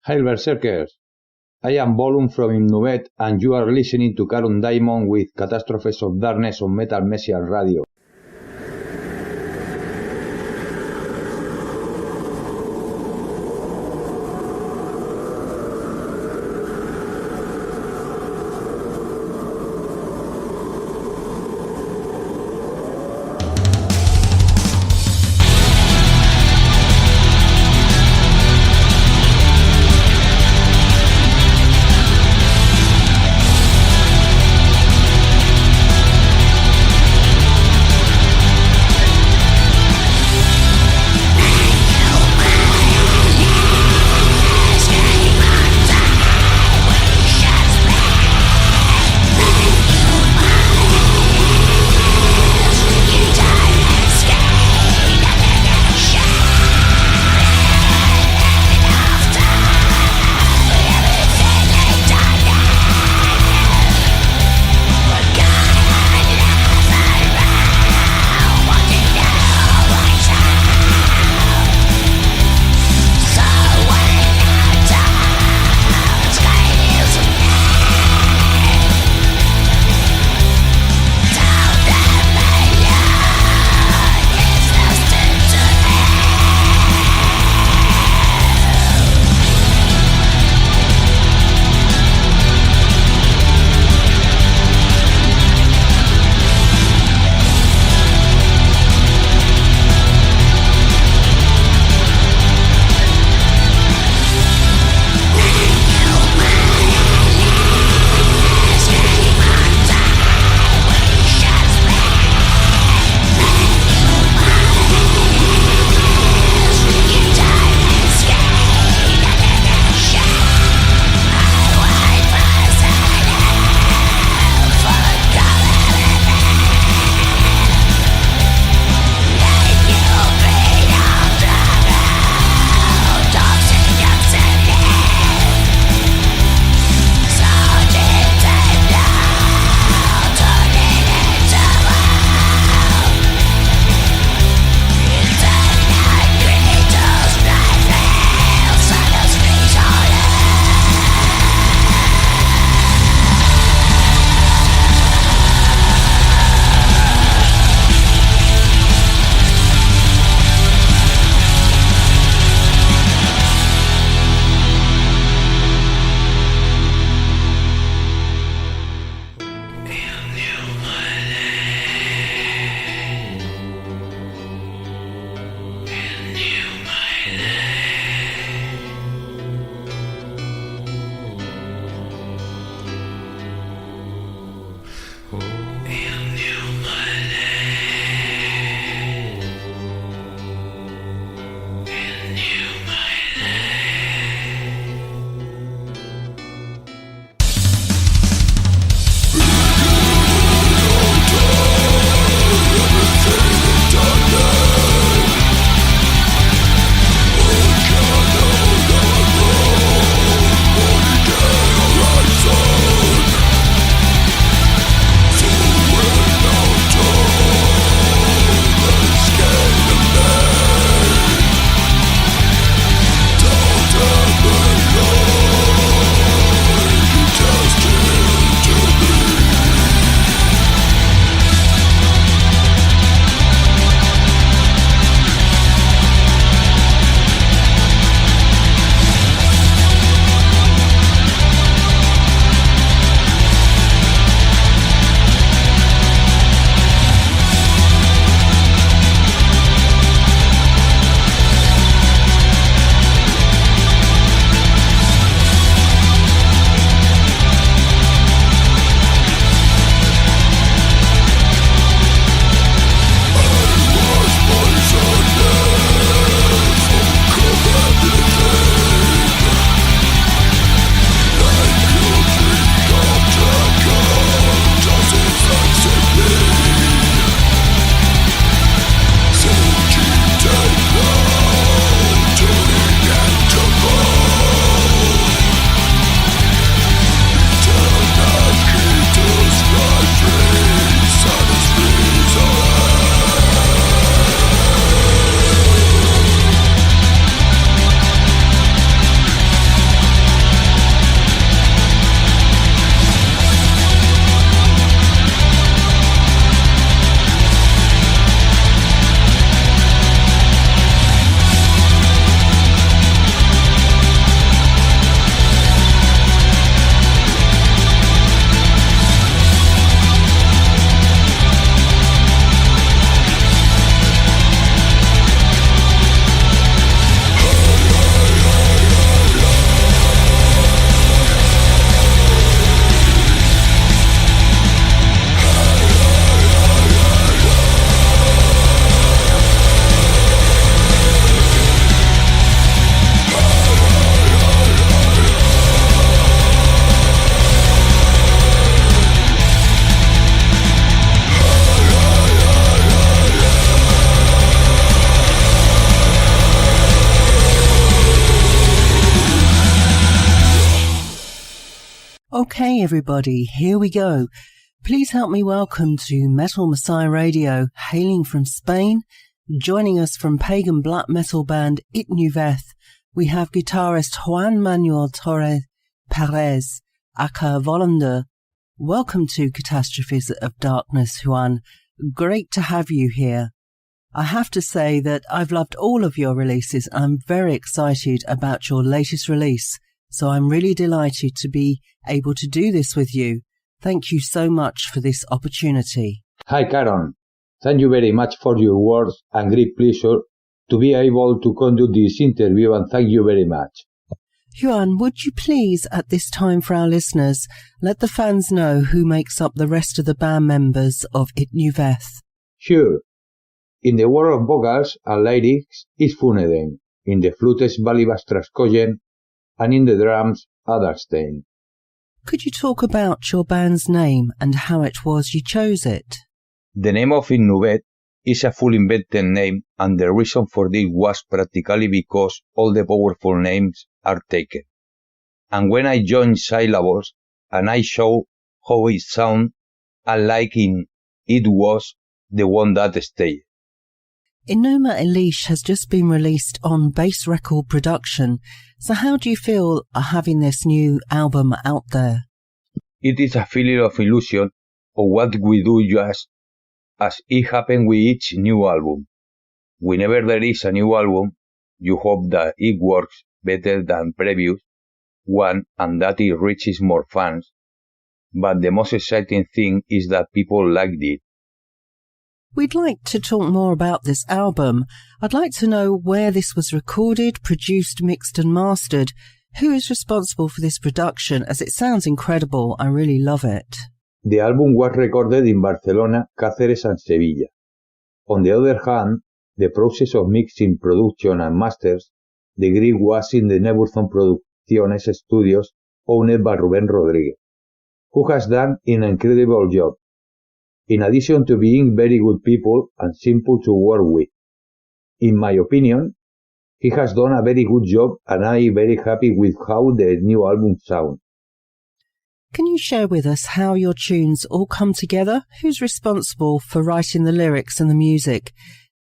Hail Berserkers! I am Volum from Itnuveth and you are listening to Karon Diamond with Catastrophes of Darkness on Metal Messiah Radio. Okay, everybody, here we go. Please help me welcome to Metal Messiah Radio, hailing from Spain. Joining us from pagan black metal band Itnuveth, we have guitarist Juan Manuel Torres Perez, aka Volander. Welcome to Catastrophes of Darkness, Juan. Great to have you here. I have to say that I've loved all of your releases. I'm very excited about your latest release, so I'm really delighted to be able to do this with you. Thank you so much for this opportunity. Hi, Karon. Thank you very much for your words and great pleasure to be able to conduct this interview, and thank you very much. Juan, would you please, at this time for our listeners, let the fans know who makes up the rest of the band members of Itnuveth? Sure. In the world of vocals and lyrics is Funeden, in the flutes Balibas Traskoyen, and in the drums Adarstein. Could you talk about your band's name and how it was you chose it? The name of Itnuveth is a full invented name, and the reason for this was practically because all the powerful names are taken. And when I joined syllables and I saw how it sounded, and liking it was the one that stayed. Enuma Elish has just been released on Bass Record Production, so how do you feel having this new album out there? It is a feeling of illusion of what we do just as it happened with each new album. Whenever there is a new album, you hope that it works better than previous one and that it reaches more fans, but the most exciting thing is that people liked it. We'd like to talk more about this album. I'd like to know where this was recorded, produced, mixed and mastered. Who is responsible for this production, as it sounds incredible. I really love it. The album was recorded in Barcelona, Cáceres and Sevilla. On the other hand, the process of mixing, production and masters, the grid was in the Neburzon Producciones Studios, owned by Rubén Rodríguez, who has done an incredible job, in addition to being very good people and simple to work with. In my opinion, he has done a very good job, and I am very happy with how the new album sounds. Can you share with us how your tunes all come together? Who's responsible for writing the lyrics and the music?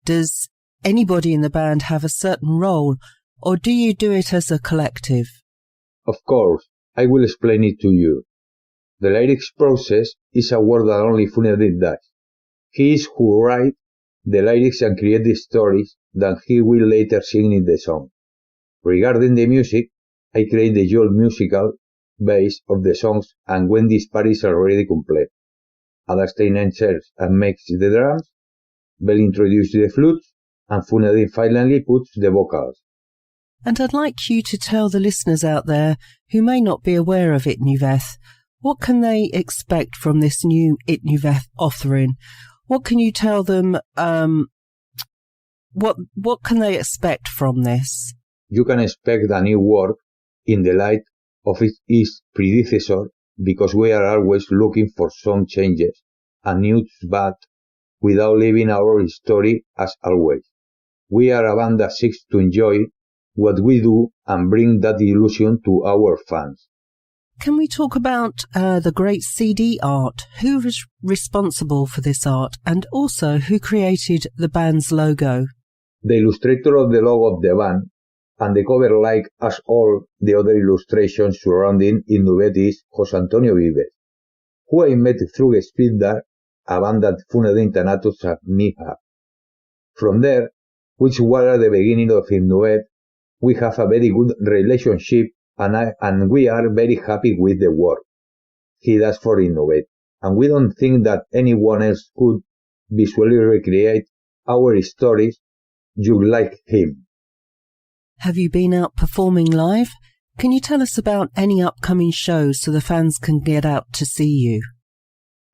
Does anybody in the band have a certain role, or do you do it as a collective? Of course, I will explain it to you. The lyrics process is a work that only Funeden does. He is who writes the lyrics and creates the stories that he will later sing in the song. Regarding the music, I create the whole musical base of the songs, and when this part is already complete, Adarstein enters and makes the drums, Bell introduces the flutes, and Funeden finally puts the vocals. And I'd like you to tell the listeners out there who may not be aware of Itnuveth, what can they expect from this new Itnuveth offering? What can you tell them? What can they expect from this? You can expect a new work in the light of its predecessor, because we are always looking for some changes and news, but without leaving our story as always. We are a band that seeks to enjoy what we do and bring that illusion to our fans. Can we talk about the great CD art? Who is responsible for this art, and also who created the band's logo? The illustrator of the logo of the band and the cover, like as all the other illustrations surrounding Itnuveth, is José Antonio Vives, who I met through Speeddark, a band that Funeden Thanatos and me have. From there, which was at the beginning of Itnuveth, we have a very good relationship, and we are very happy with the work he does for Itnuveth, and we don't think that anyone else could visually recreate our stories just like him. Have you been out performing live? Can you tell us about any upcoming shows so the fans can get out to see you?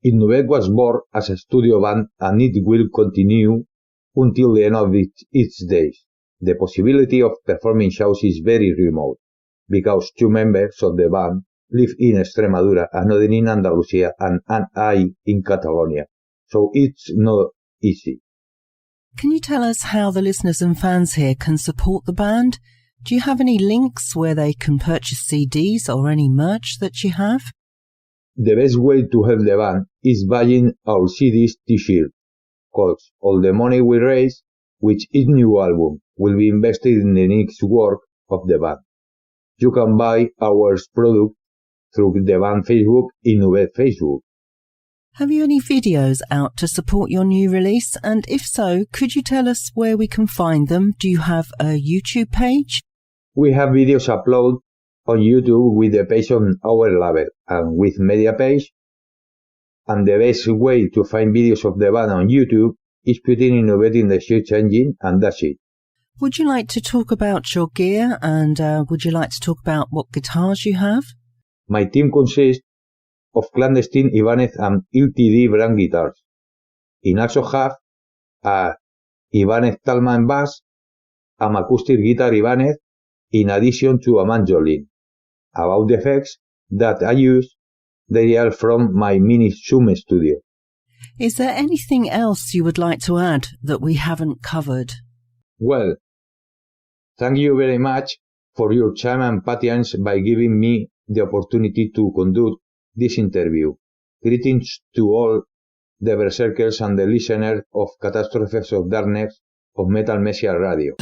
Itnuveth was born as a studio band, and it will continue until the end of its days. The possibility of performing shows is very remote, because 2 members of the band live in Extremadura, another in Andalusia, and I in Catalonia, so it's not easy. Can you tell us how the listeners and fans here can support the band? Do you have any links where they can purchase CDs or any merch that you have? The best way to help the band is buying our CDs t-shirt, cause all the money we raise with each new album will be invested in the next work of the band. You can buy our product through the band Facebook, Itnuveth Facebook. Have you any videos out to support your new release? And if so, could you tell us where we can find them? Do you have a YouTube page? We have videos uploaded on YouTube with the page on our label and with media page. And the best way to find videos of the band on YouTube is putting Itnuveth in the search engine, and that's it. Would you like to talk about your gear, and would you like to talk about what guitars you have? My team consists of clandestine Ibanez and LTD brand guitars. I also have a Ibanez Talman bass, an acoustic guitar Ibanez, in addition to a mandolin. About the effects that I use, they are from my mini Zoom studio. Is there anything else you would like to add that we haven't covered? Well, thank you very much for your time and patience by giving me the opportunity to conduct this interview. Greetings to all the berserkers and the listeners of Catastrophes of Darkness of Metal Messiah Radio.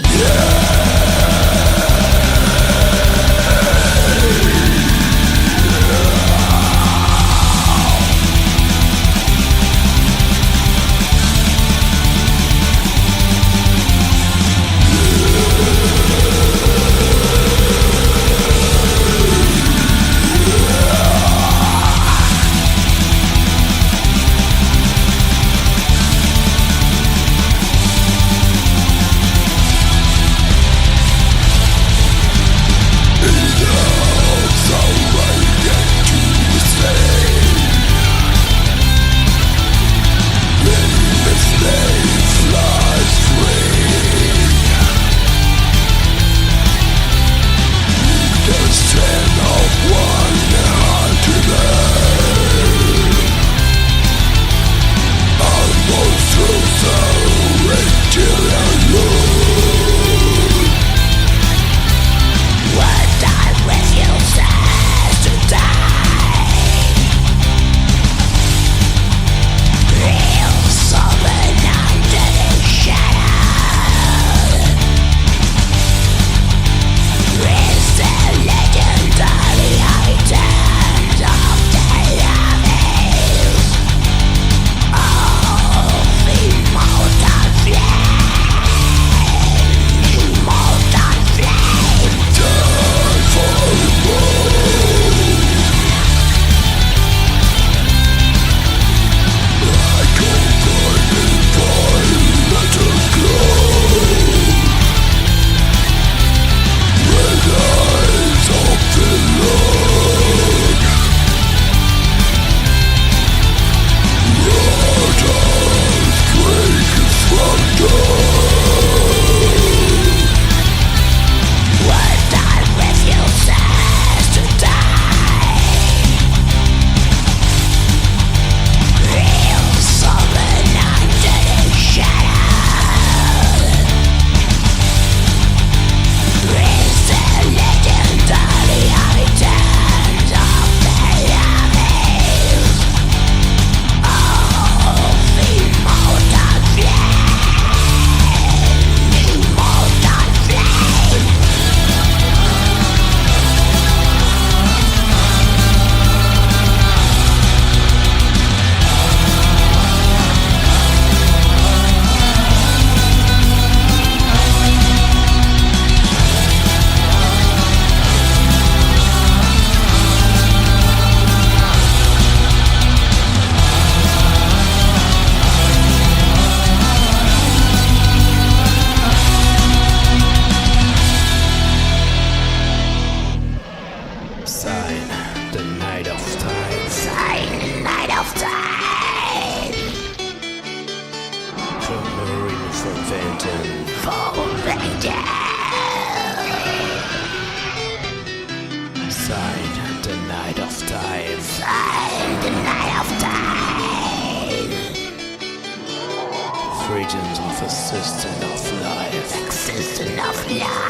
Regions of existence of life. Existence of life.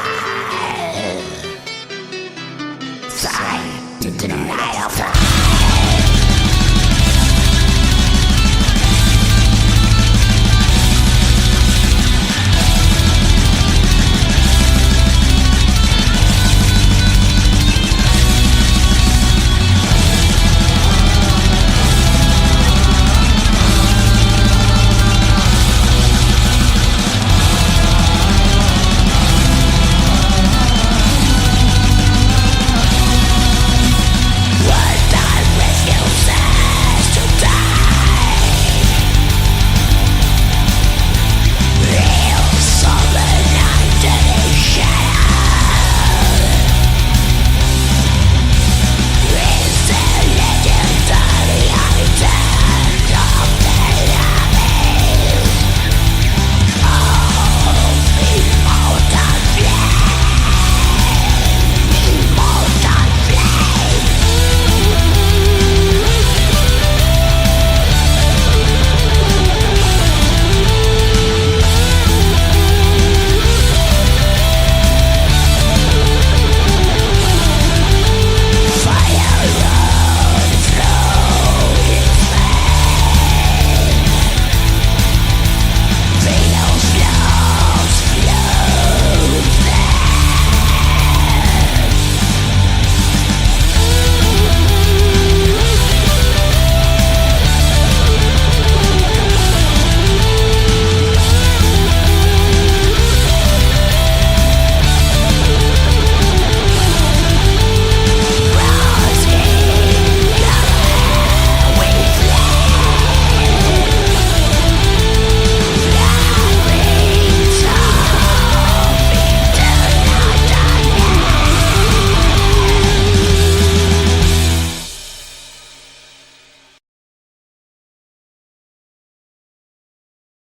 Sign the night of life.